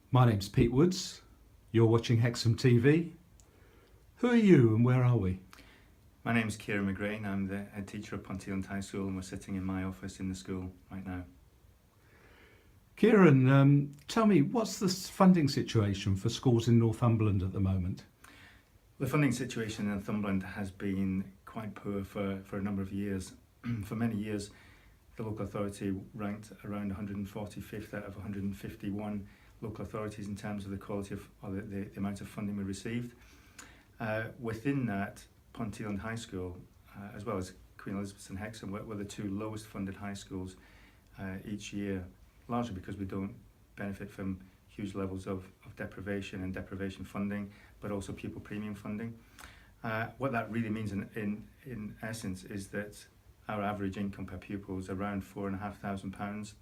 My name's Pete Woods. You're watching Hexhamtv. Who are you and where are we? My name is Kieran McGrane. I'm the head teacher of Ponteland High School, and we're sitting in my office in the school right now. Kieran, tell me, what's the funding situation for schools in Northumberland at the moment? The funding situation in Northumberland has been quite poor for a number of years. For many years, the local authority ranked around 145th out of 151 local authorities in terms of the quality of, or the amount of funding we received. Within that, Ponteland High School, as well as Queen Elizabeth's and Hexham, were the two lowest funded high schools each year, largely because we don't benefit from huge levels of deprivation and deprivation funding, but also pupil premium funding. What that really means in essence is that our average income per pupil is around £4,500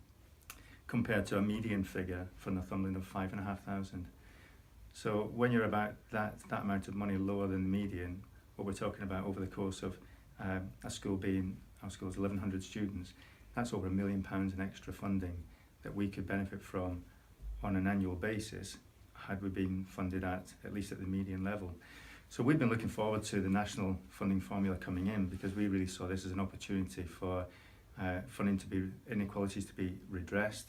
compared to a median figure for Northumberland of £5,500. So when you're about that amount of money lower than the median, what we're talking about over the course of our school is 1,100 students, that's over £1 million in extra funding that we could benefit from on an annual basis had we been funded at least at the median level. So we've been looking forward to the national funding formula coming in because we really saw this as an opportunity for funding inequalities to be redressed.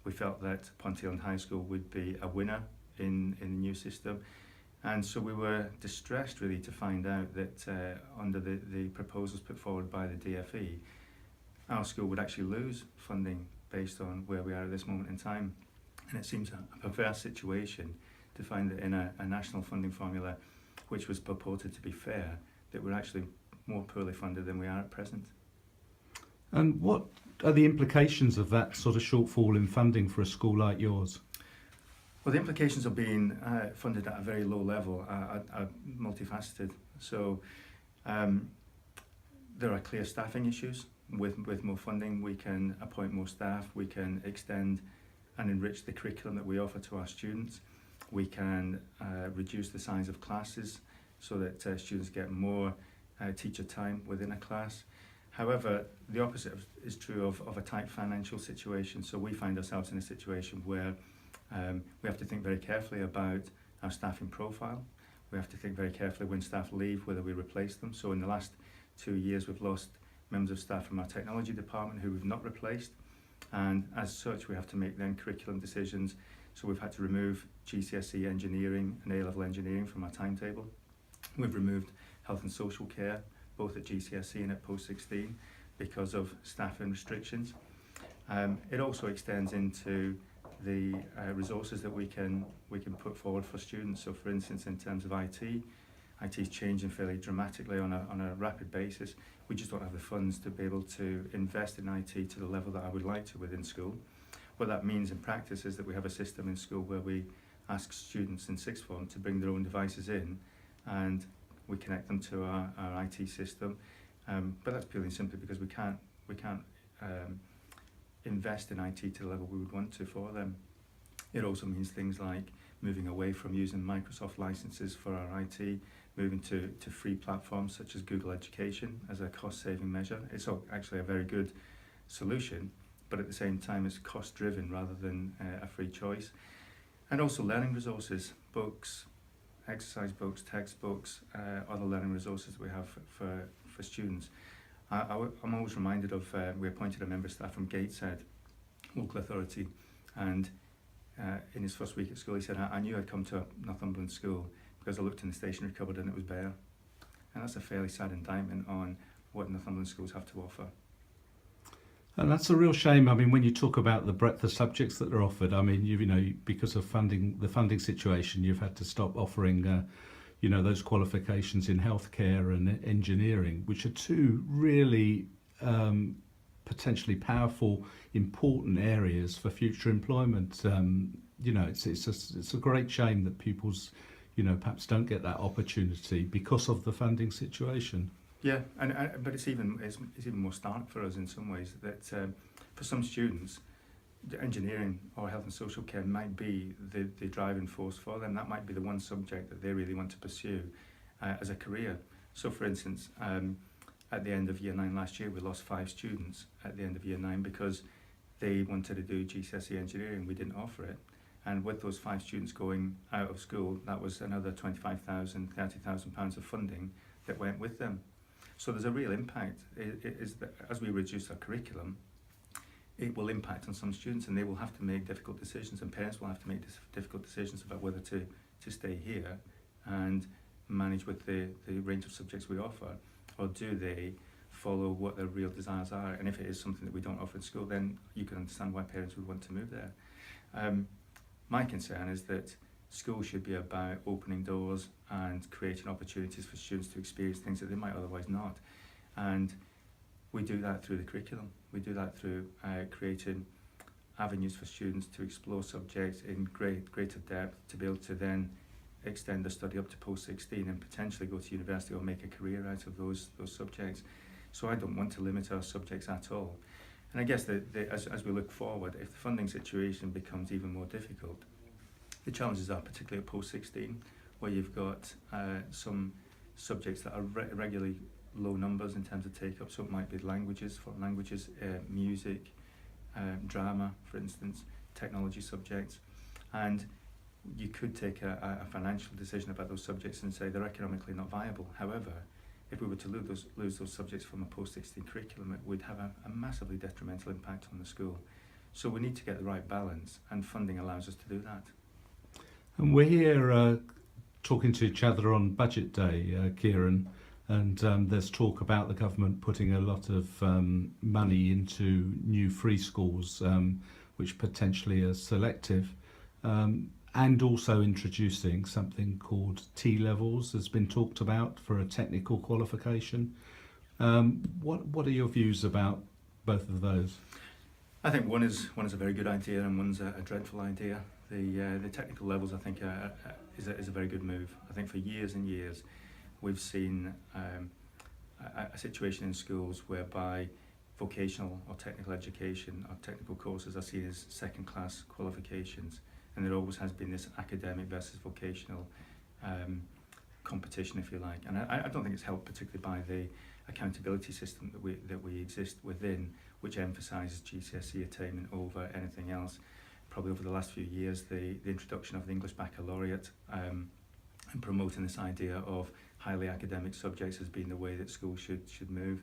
We felt that Ponteland High School would be a winner in the new system, and so we were distressed really to find out that under the proposals put forward by the DFE, our school would actually lose funding based on where we are at this moment in time. And it seems a perverse situation to find that in a national funding formula which was purported to be fair, that we're actually more poorly funded than we are at present. And what are the implications of that sort of shortfall in funding for a school like yours? Well, the implications of being funded at a very low level are multifaceted. So there are clear staffing issues. With more funding, we can appoint more staff, we can extend and enrich the curriculum that we offer to our students. We can reduce the size of classes so that students get more teacher time within a class. However, the opposite is true of a tight financial situation. So we find ourselves in a situation where we have to think very carefully about our staffing profile. We have to think very carefully when staff leave, whether we replace them. So in the last 2 years, we've lost members of staff from our technology department who we've not replaced. And as such, we have to make then curriculum decisions. So we've had to remove GCSE engineering and A-level engineering from our timetable. We've removed health and social care, both at GCSE and at post-16, because of staffing restrictions. It also extends into the resources that we can put forward for students. So for instance, in terms of IT is changing fairly dramatically on a rapid basis. We just don't have the funds to be able to invest in IT to the level that I would like to within school. What that means in practice is that we have a system in school where we ask students in sixth form to bring their own devices in, and we connect them to our IT system. But that's purely and simply because we can't invest in IT to the level we would want to for them. It also means things like moving away from using Microsoft licenses for our IT, moving to free platforms such as Google Education as a cost-saving measure. It's actually a very good solution, but at the same time it's cost-driven rather than a free choice. And also learning resources, books, exercise books, textbooks, other learning resources we have for students. I'm always reminded of, we appointed a member of staff from Gateshead local authority, and in his first week at school he said, I knew I'd come to a Northumberland school because I looked in the stationery cupboard and it was bare. And that's a fairly sad indictment on what Northumberland schools have to offer. And that's a real shame. I mean, when you talk about the breadth of subjects that are offered, I mean, you know, because of the funding situation, you've had to stop offering, those qualifications in healthcare and engineering, which are two really potentially powerful, important areas for future employment. It's a great shame that pupils, perhaps don't get that opportunity because of the funding situation. Yeah, but it's even more stark for us in some ways that for some students, engineering or health and social care might be the driving force for them. That might be the one subject that they really want to pursue as a career. So for instance, at the end of year 9 last year, we lost 5 students at the end of year 9 because they wanted to do GCSE engineering. We didn't offer it. And with those 5 students going out of school, that was another £25,000, £30,000 of funding that went with them. So there's a real impact. It is that as we reduce our curriculum, it will impact on some students, and they will have to make difficult decisions, and parents will have to make difficult decisions about whether to stay here and manage with the range of subjects we offer, or do they follow what their real desires are. And if it is something that we don't offer in school, then you can understand why parents would want to move there. My concern is that school should be about opening doors and creating opportunities for students to experience things that they might otherwise not. And we do that through the curriculum. We do that through creating avenues for students to explore subjects in greater depth, to be able to then extend their study up to post-16 and potentially go to university or make a career out of those subjects. So I don't want to limit our subjects at all. And I guess as we look forward, if the funding situation becomes even more difficult, the challenges are particularly at post-16, where you've got some subjects that are regularly low numbers in terms of take-up. So it might be languages, foreign languages, music, drama, for instance, technology subjects. And you could take a financial decision about those subjects and say they're economically not viable. However, if we were to lose those subjects from a post-16 curriculum, it would have a massively detrimental impact on the school. So we need to get the right balance, and funding allows us to do that. And we're here talking to each other on budget day, Kieran, and there's talk about the government putting a lot of money into new free schools, which potentially are selective, and also introducing something called T-levels has been talked about for a technical qualification. What are your views about both of those? I think one is a very good idea, and one's a dreadful idea. The technical levels, I think, is a very good move. I think for years and years we've seen a situation in schools whereby vocational or technical education or technical courses are seen as second-class qualifications, and there always has been this academic versus vocational competition, if you like. And I don't think it's helped particularly by the accountability system that we exist within, which emphasises GCSE attainment over anything else. Probably over the last few years, the introduction of the English Baccalaureate and promoting this idea of highly academic subjects as being the way that schools should move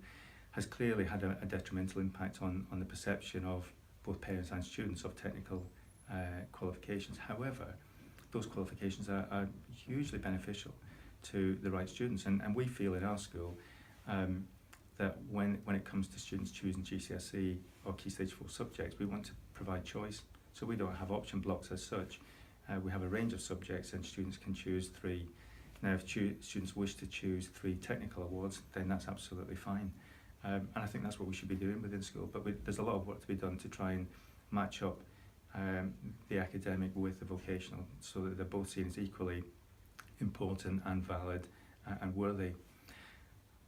has clearly had a detrimental impact on the perception of both parents and students of technical qualifications. However, those qualifications are hugely beneficial to the right students, and we feel in our school that when it comes to students choosing GCSE or Key Stage 4 subjects, we want to provide choice. So we don't have option blocks as such. We have a range of subjects, and students can choose 3. Now, if students wish to choose 3 technical awards, then that's absolutely fine. And I think that's what we should be doing within school. But there's a lot of work to be done to try and match up the academic with the vocational, so that they're both seen as equally important and valid and worthy.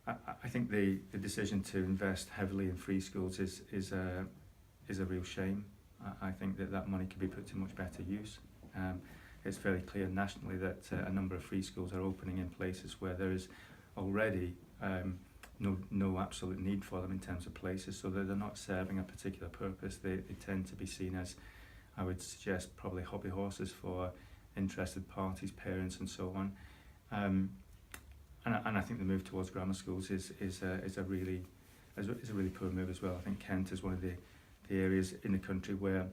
I think the decision to invest heavily in free schools is a real shame. I think that money could be put to much better use. It's fairly clear nationally that a number of free schools are opening in places where there is already no absolute need for them in terms of places, so that they're not serving a particular purpose. They tend to be seen as, I would suggest, probably hobby horses for interested parties, parents, and so on. And I think the move towards grammar schools is a really poor move as well. I think Kent is one of the areas in the country where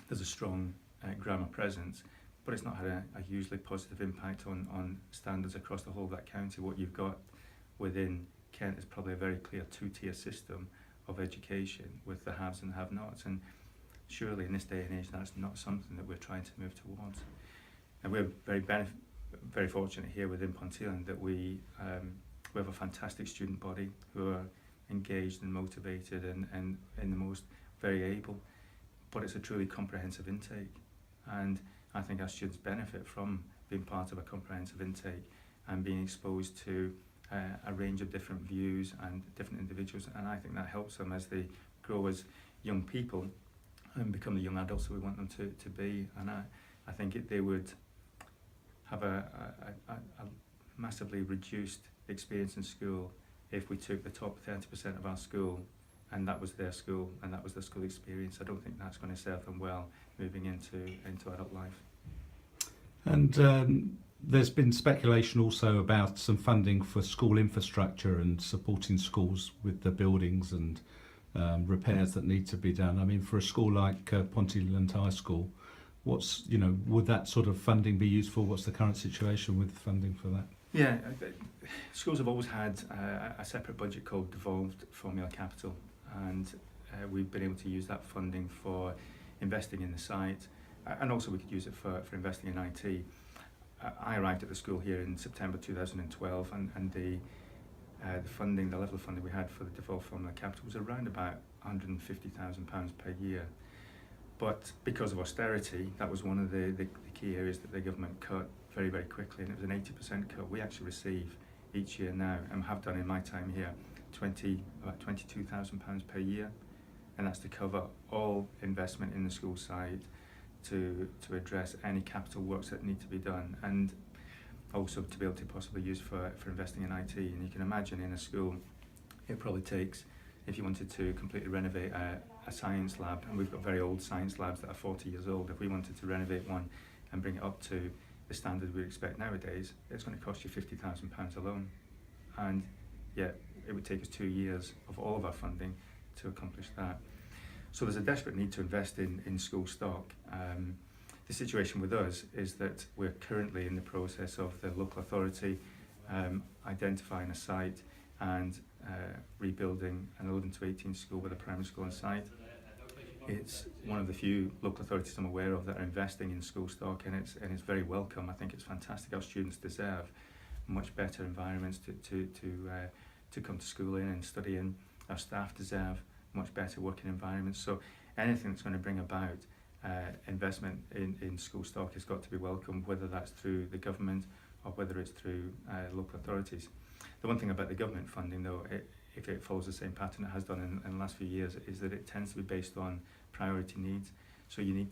there's a strong grammar presence, but it's not had a hugely positive impact on standards across the whole of that county. What you've got within Kent is probably a very clear 2-tier system of education with the haves and the have-nots, and surely in this day and age that's not something that we're trying to move towards. And we're very fortunate here within Ponteland that we have a fantastic student body who are engaged and motivated and in the most very able, but it's a truly comprehensive intake, and I think our students benefit from being part of a comprehensive intake and being exposed to a range of different views and different individuals, and I think that helps them as they grow as young people and become the young adults that we want them to be. And I think they would have a massively reduced experience in school if we took the top 30% of our school and that was their school and that was their school experience. I don't think that's going to serve them well moving into adult life. And there's been speculation also about some funding for school infrastructure and supporting schools with the buildings and repairs that need to be done. I mean, for a school like Ponteland High School, would that sort of funding be useful? What's the current situation with funding for that? Yeah, schools have always had a separate budget called devolved formula capital, and we've been able to use that funding for investing in the site, and also we could use it for investing in IT. I arrived at the school here in September 2012, and the funding, the level of funding we had for the devolved formula capital was around about £150,000 per year. But because of austerity, that was one of the key areas that the government cut very, very quickly, and it was an 80% cut. We actually receive each year now, and have done in my time here, about £22,000 per year, and that's to cover all investment in the school side, to address any capital works that need to be done, and also to be able to possibly use for investing in IT. And you can imagine in a school, it probably takes, if you wanted to completely renovate a science lab, and we've got very old science labs that are 40 years old, if we wanted to renovate one and bring it up to the standard we expect nowadays, it's going to cost you £50,000 alone. And yet it would take us 2 years of all of our funding to accomplish that. So there's a desperate need to invest in school stock. The situation with us is that we're currently in the process of the local authority identifying a site and rebuilding an 11 to 18 school with a primary school on site. It's one of the few local authorities I'm aware of that are investing in school stock, and it's very welcome. I think it's fantastic. Our students deserve much better environments to come to school in and study in. Our staff deserve much better working environments. So anything that's going to bring about investment in school stock has got to be welcomed, whether that's through the government or whether it's through local authorities. The one thing about the government funding, though, if it follows the same pattern it has done in the last few years, is that it tends to be based on priority needs. So your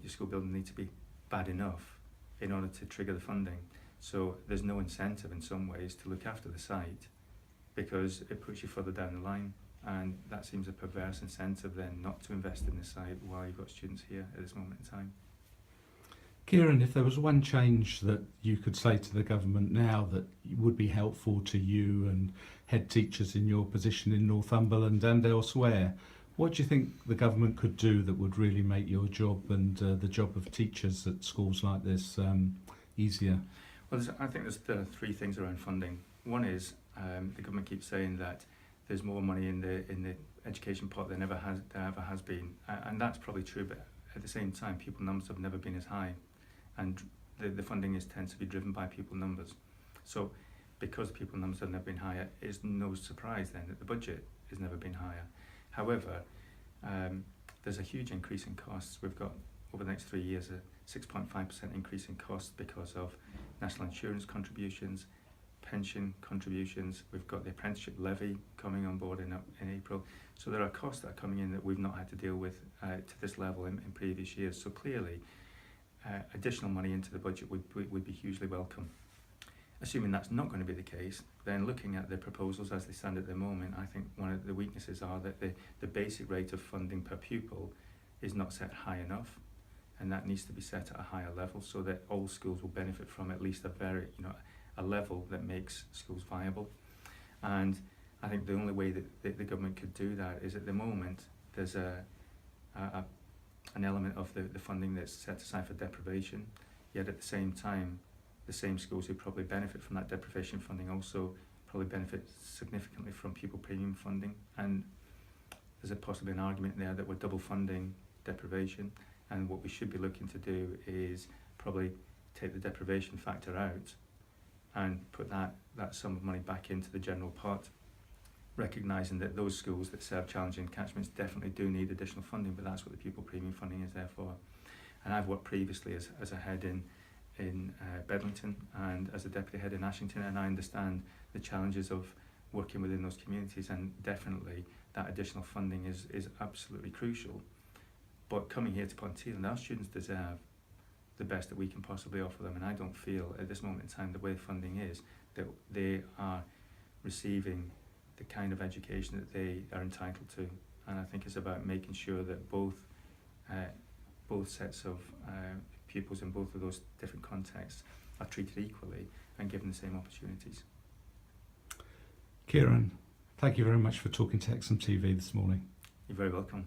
school building needs to be bad enough in order to trigger the funding. So there's no incentive in some ways to look after the site, because it puts you further down the line, and that seems a perverse incentive then not to invest in the site while you've got students here at this moment in time. Kieran, if there was one change that you could say to the government now that would be helpful to you and head teachers in your position in Northumberland and elsewhere, what do you think the government could do that would really make your job and the job of teachers at schools like this easier? Well, I think there are three things around funding. One is the government keeps saying that there's more money in the education pot than there ever has been, and that's probably true. But at the same time, pupil numbers have never been as high, and the funding tends to be driven by pupil numbers. So, because pupil numbers have never been higher, it's no surprise then that the budget has never been higher. However, there's a huge increase in costs. We've got over the next 3 years a 6.5% increase in costs because of national insurance contributions, pension contributions. We've got the apprenticeship levy coming on board in April. So there are costs that are coming in that we've not had to deal with to this level in previous years. So clearly, additional money into the budget would be hugely welcome. Assuming that's not going to be the case, then looking at the proposals as they stand at the moment, I think one of the weaknesses are that the basic rate of funding per pupil is not set high enough, and that needs to be set at a higher level so that all schools will benefit from at least a level that makes schools viable. And I think the only way that the government could do that is, at the moment, there's an element of the funding that's set aside for deprivation, yet at the same time, the same schools who probably benefit from that deprivation funding also probably benefit significantly from pupil premium funding. And there's possibly an argument there that we're double funding deprivation, and what we should be looking to do is probably take the deprivation factor out and put that sum of money back into the general pot, recognising that those schools that serve challenging catchments definitely do need additional funding, but that's what the pupil premium funding is there for. And I've worked previously as a head in Bedlington and as a deputy head in Ashington, and I understand the challenges of working within those communities, and definitely that additional funding is absolutely crucial. But coming here to Ponteland, our students deserve the best that we can possibly offer them, and I don't feel at this moment in time, the way funding is, that they are receiving the kind of education that they are entitled to. And I think it's about making sure that both both sets of pupils in both of those different contexts are treated equally and given the same opportunities. Kieran, thank you very much for talking to Hexhamtv this morning. You're very welcome.